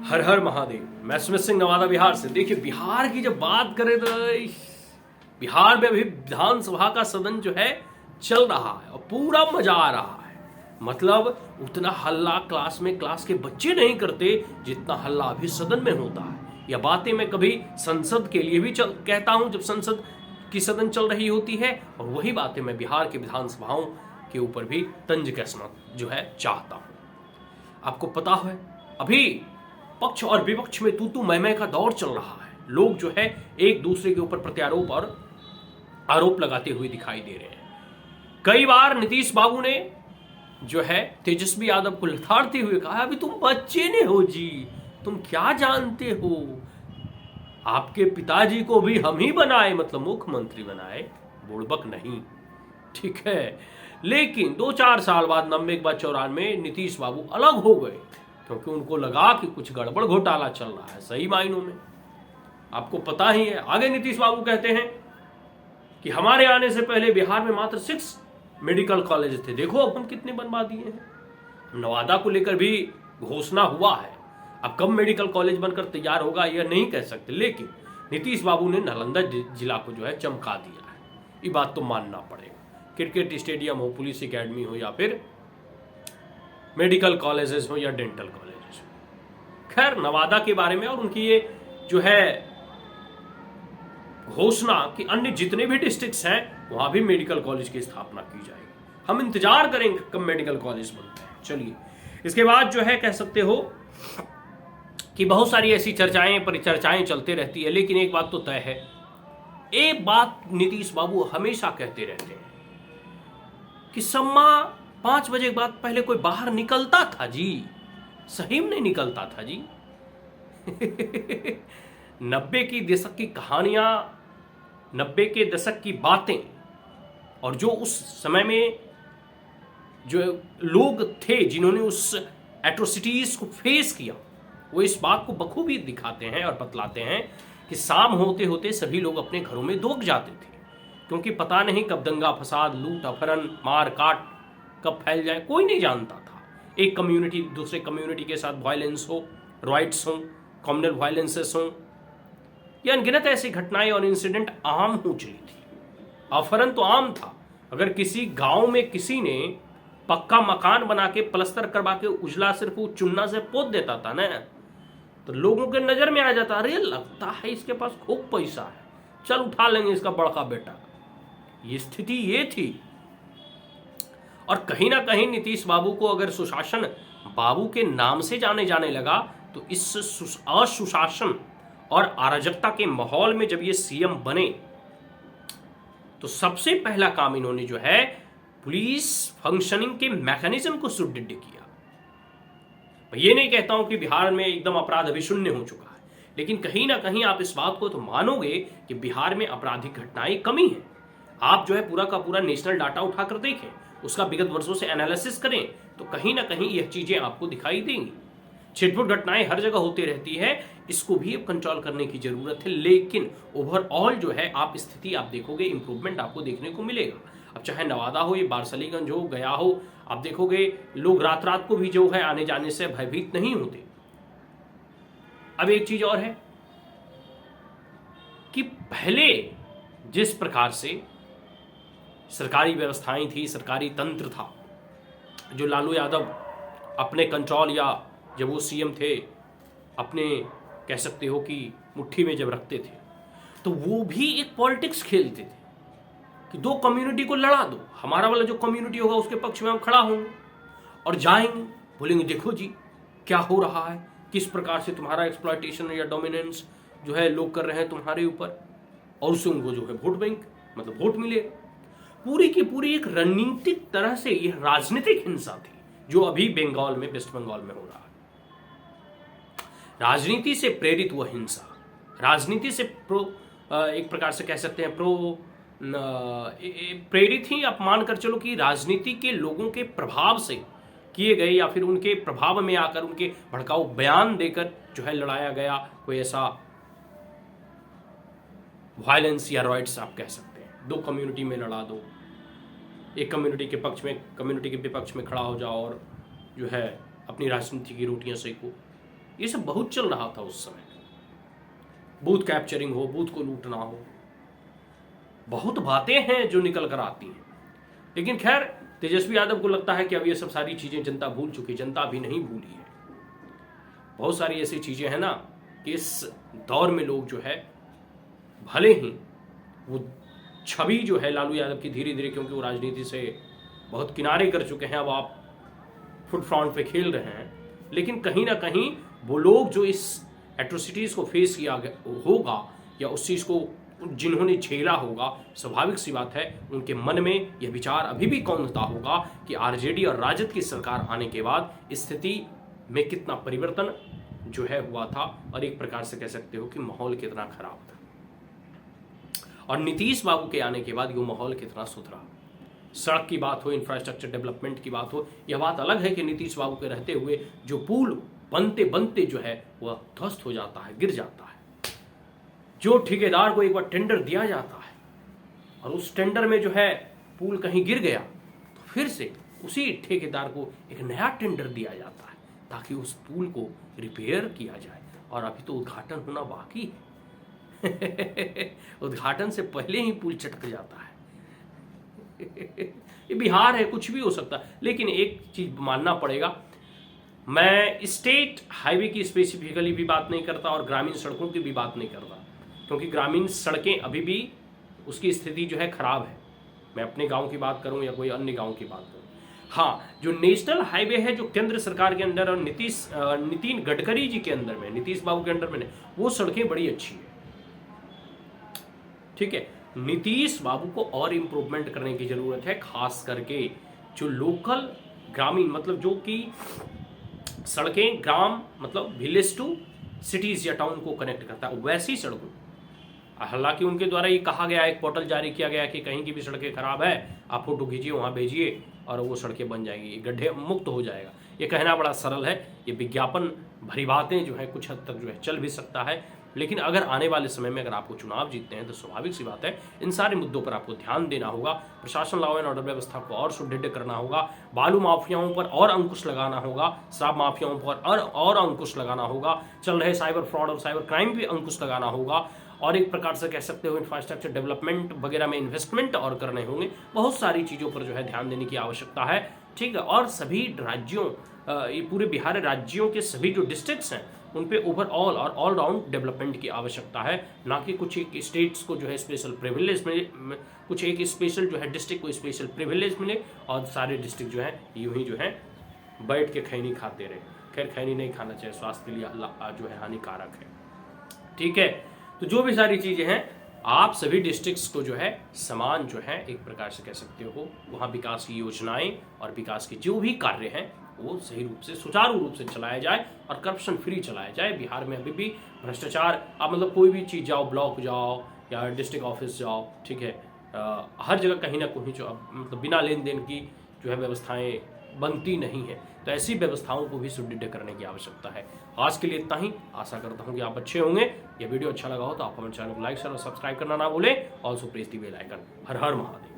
हर हर महादेव। मैं सुमित सिंह, नवादा, बिहार से। देखिए, बिहार की जब बात करें तो बिहार में अभी विधानसभा का सदन जो है चल रहा है और पूरा मजा आ रहा है। मतलब उतना हल्ला क्लास के बच्चे नहीं करते जितना हल्ला अभी सदन में होता है। यह बातें मैं कभी संसद के लिए भी कहता हूं जब संसद की सदन चल रही होती है, और वही बातें मैं बिहार के विधानसभाओं के ऊपर भी तंज कसना जो है चाहता हूं। आपको पता है, अभी पक्ष और विपक्ष में तू मैं का दौर चल रहा है। लोग जो है एक दूसरे के ऊपर प्रत्यारोप और आरोप लगाते हुए दिखाई दे रहे हैं। कई बार नीतीश बाबू ने जो है तेजस्वी यादव को लताड़ते हुए कहा, अभी तुम बच्चे ने हो जी, तुम क्या जानते हो, आपके पिताजी को भी हम ही बनाए, मतलब मुख्यमंत्री बनाए, बुड़बक नहीं, ठीक है। लेकिन 2-4 साल बाद 90 के बाद 94 नीतीश बाबू अलग हो गए, क्योंकि उनको लगा कि कुछ गड़बड़ घोटाला चल रहा है सही मायनों में। आपको पता ही है, आगे नीतीश बाबू कहते हैं कि हमारे आने से पहले बिहार में मात्र 6 मेडिकल कॉलेज थे, देखो अब हम कितने बनवा दिए हैं। नवादा को लेकर भी घोषणा हुआ है, अब कब मेडिकल कॉलेज बनकर तैयार होगा यह नहीं कह सकते, लेकिन नीतीश बाबू ने नालंदा जिला को जो है चमका दिया है, ये बात तो मानना पड़ेगा। क्रिकेट स्टेडियम हो, पुलिस एकेडमी हो, या फिर मेडिकल कॉलेजेस हो या डेंटल कॉलेजेस हो। खैर, नवादा के बारे में और उनकी ये जो है घोषणा कि अन्य जितने भी डिस्ट्रिक्ट्स हैं वहां भी मेडिकल कॉलेज की स्थापना की जाएगी। हम इंतजार करेंगे कब मेडिकल कॉलेज बनते हैं। चलिए, इसके बाद जो है कह सकते हो कि बहुत सारी ऐसी चर्चाएं परिचर्चाएं चलते रहती है, लेकिन एक बात तो तय है, एक बात नीतीश बाबू हमेशा कहते रहते हैं कि सम्मा 5 बजे के बाद पहले कोई बाहर निकलता था जी, सही में नहीं निकलता था जी। 90 की दशक की कहानियां, 90 के दशक की बातें, और जो उस समय में जो लोग थे जिन्होंने उस एट्रोसिटीज को फेस किया, वो इस बात को बखूबी दिखाते हैं और बतलाते हैं कि शाम होते होते सभी लोग अपने घरों में दौड़ जाते थे, क्योंकि पता नहीं कब दंगा फसाद, लूट अपहरण, मार काट कब फैल जाए, कोई नहीं जानता था। एक कम्युनिटी दूसरे कम्युनिटी के साथ वायलेंस हो, राइट्स हो, कम्युनल वायलेंसेस हो, या अनगिनत ऐसी घटनाएं और इंसिडेंट आम हो चली थी। अपहरण तो आम था। अगर किसी गांव में किसी ने पक्का मकान बना के प्लस्तर करवा के उजला सिर्फ वो चुन्ना से पोत देता था ना, तो लोगों के नजर में आ जाता, अरे लगता है इसके पास खूब पैसा है, चल उठा लेंगे इसका बड़का बेटा। ये स्थिति ये थी। और कहीं ना कहीं नीतीश बाबू को अगर सुशासन बाबू के नाम से जाने लगा, तो इस असुशासन और अराजकता के माहौल में जब ये सीएम बने, तो सबसे पहला काम इन्होंने जो है पुलिस फंक्शनिंग के मैकेनिज्म को सुदृढ़ किया। मैं ये नहीं कहता हूं कि बिहार में एकदम अपराध अभी शून्य हो चुका है, लेकिन कहीं ना कहीं आप इस बात को तो मानोगे कि बिहार में आपराधिक घटनाएं कमी है। आप जो है पूरा का पूरा नेशनल डाटा उठाकर देखें, उसका विगत वर्षों से एनालिसिस करें, तो कहीं ना कहीं यह चीजें आपको दिखाई देंगी। छिटपुट घटनाएं हर जगह होती रहती है, इसको भी अब कंट्रोल करने की जरूरत है, लेकिन ओवरऑल जो है आप स्थिति आप देखोगे, इंप्रूवमेंट आपको देखने को मिलेगा। अब चाहे नवादा हो, ये बारसलीगंज हो, गया हो, आप देखोगे लोग रात रात को भी जो है आने जाने से भयभीत नहीं होते। अब एक चीज और है कि पहले जिस प्रकार से सरकारी व्यवस्थाएं थी, सरकारी तंत्र था, जो लालू यादव अपने कंट्रोल या जब वो सीएम थे अपने कह सकते हो कि मुट्ठी में जब रखते थे, तो वो भी एक पॉलिटिक्स खेलते थे कि दो कम्युनिटी को लड़ा दो, हमारा वाला जो कम्युनिटी होगा उसके पक्ष में हम खड़ा होंगे और जाएंगे, बोलेंगे देखो जी क्या हो रहा है, किस प्रकार से तुम्हारा एक्सप्लॉयटेशन या डोमिनेंस जो है लोग कर रहे हैं तुम्हारे ऊपर, और उससे उनको जो है वोट बैंक मतलब वोट मिलेगा। पूरी की पूरी एक रणनीतिक तरह से यह राजनीतिक हिंसा थी जो अभी बंगाल में, वेस्ट बंगाल में हो रहा है। राजनीति से प्रेरित वह हिंसा, राजनीति से एक प्रकार से कह सकते हैं प्रेरित ही आप मानकर चलो कि राजनीति के लोगों के प्रभाव से किए गए, या फिर उनके प्रभाव में आकर उनके भड़काऊ बयान देकर जो है लड़ाया गया कोई ऐसा वायलेंस या राइट्स आप कह सकते हैं। दो कम्युनिटी में लड़ा दो, एक कम्युनिटी के पक्ष में, कम्युनिटी के विपक्ष में खड़ा हो जाओ और जो है अपनी राजनीति की रोटियां सेको। ये सब बहुत चल रहा था उस समय। बूथ कैप्चरिंग हो, बूथ को लूटना हो, बहुत बातें हैं जो निकल कर आती हैं। लेकिन खैर तेजस्वी यादव को लगता है कि अब ये सब सारी चीजें जनता भूल चुकी, जनता अभी नहीं भूली है। बहुत सारी ऐसी चीजें हैं ना कि इस दौर में लोग जो है भले ही वो छवि जो है लालू यादव की धीरे धीरे, क्योंकि वो राजनीति से बहुत किनारे कर चुके हैं, अब आप फुट फ्रंट पे खेल रहे हैं, लेकिन कहीं ना कहीं वो लोग जो इस एट्रोसिटीज को फेस किया होगा या उस चीज को जिन्होंने झेला होगा, स्वाभाविक सी बात है उनके मन में यह विचार अभी भी कौंधता होगा कि आरजेडी और राजद की सरकार आने के बाद स्थिति में कितना परिवर्तन जो है हुआ था, और एक प्रकार से कह सकते हो कि माहौल कितना खराब था, और नीतीश बाबू के आने के बाद ये माहौल कितना सुधरा। सड़क की बात हो, इंफ्रास्ट्रक्चर डेवलपमेंट की बात हो, यह बात अलग है कि नीतीश बाबू के रहते हुए जो पुल बनते बनते जो है वह ध्वस्त हो जाता है, गिर जाता है। जो ठेकेदार को एक बार टेंडर दिया जाता है और उस टेंडर में जो है पुल कहीं गिर गया तो फिर से उसी ठेकेदार को एक नया टेंडर दिया जाता है ताकि उस पुल को रिपेयर किया जाए, और अभी तो उद्घाटन होना बाकी है। उद्घाटन से पहले ही पुल चटक जाता है। ये बिहार है, कुछ भी हो सकता है। लेकिन एक चीज मानना पड़ेगा, मैं स्टेट हाईवे की स्पेसिफिकली भी बात नहीं करता और ग्रामीण सड़कों की भी बात नहीं करता, क्योंकि ग्रामीण सड़कें अभी भी उसकी स्थिति जो है खराब है। मैं अपने गांव की बात करूं या कोई अन्य गांव की बात करूं, हाँ, जो नेशनल हाईवे है जो केंद्र सरकार के अंडर और नितिन गडकरी जी के अंदर में, नीतीश बाबू के अंडर में, वो सड़कें बड़ी अच्छी है। ठीक है, नीतीश बाबू को और इंप्रूवमेंट करने की जरूरत है, खास करके जो लोकल ग्रामीण, मतलब जो कि सड़कें ग्राम मतलब विलेज टू सिटीज या टाउन को कनेक्ट करता है, वैसी सड़कों। हालांकि उनके द्वारा ये कहा गया, एक पोर्टल जारी किया गया कि कहीं की भी सड़कें खराब है आप फोटो खींचिए, वहां भेजिए और वो सड़कें बन जाएंगी, गड्ढे मुक्त हो जाएगा। ये कहना बड़ा सरल है, ये विज्ञापन भरी बातें जो है कुछ हद तक जो है चल भी सकता है, लेकिन अगर आने वाले समय में अगर आपको चुनाव जीतते हैं तो स्वाभाविक सी बात है इन सारे मुद्दों पर आपको ध्यान देना होगा। प्रशासन, लॉ एंड ऑर्डर व्यवस्था को और सुदृढ़ करना होगा, बालू माफियाओं पर और अंकुश लगाना होगा, शराब माफियाओं पर और अंकुश लगाना होगा, चल रहे साइबर फ्रॉड और साइबर क्राइम भी अंकुश लगाना होगा, और एक प्रकार से कह सकते हो इंफ्रास्ट्रक्चर डेवलपमेंट वगैरह में इन्वेस्टमेंट और करने होंगे। बहुत सारी चीज़ों पर जो है ध्यान देने की आवश्यकता है। ठीक है, और सभी राज्यों, ये पूरे बिहार राज्यों के सभी जो डिस्ट्रिक्ट्स हैं उन पे ओवरऑल और ऑलराउंड डेवलपमेंट की आवश्यकता है, ना कि कुछ एक स्टेट्स को जो है स्पेशल प्रिविलेज मिले, कुछ एक स्पेशल जो है डिस्ट्रिक्ट को स्पेशल प्रिविलेज मिले और सारे डिस्ट्रिक्ट जो है यूं ही जो है बैठ के खैनी खाते रहे। खैर खैनी नहीं खाना चाहिए, स्वास्थ्य के लिए जो है हानिकारक है। ठीक है, तो जो भी सारी चीज़ें हैं आप सभी डिस्ट्रिक्ट्स को जो है समान जो है एक प्रकार से कह सकते हो वहाँ विकास की योजनाएं और विकास के जो भी कार्य हैं वो सही रूप से सुचारू रूप से चलाया जाए और करप्शन फ्री चलाया जाए। बिहार में अभी भी भ्रष्टाचार, आप मतलब कोई भी चीज़ जाओ, ब्लॉक जाओ या डिस्ट्रिक्ट ऑफिस जाओ, ठीक है, हर जगह कहीं ना कहीं जो मतलब बिना लेन देन की जो है व्यवस्थाएं बनती नहीं है, तो ऐसी व्यवस्थाओं को भी सुदृढ़ करने की आवश्यकता है। आज के लिए इतना ही, आशा करता हूं कि आप अच्छे होंगे। यह वीडियो अच्छा लगा हो तो आप हमारे चैनल को लाइक शेयर और सब्सक्राइब करना ना भूलें। Also press the bell icon. Har Har Mahadev.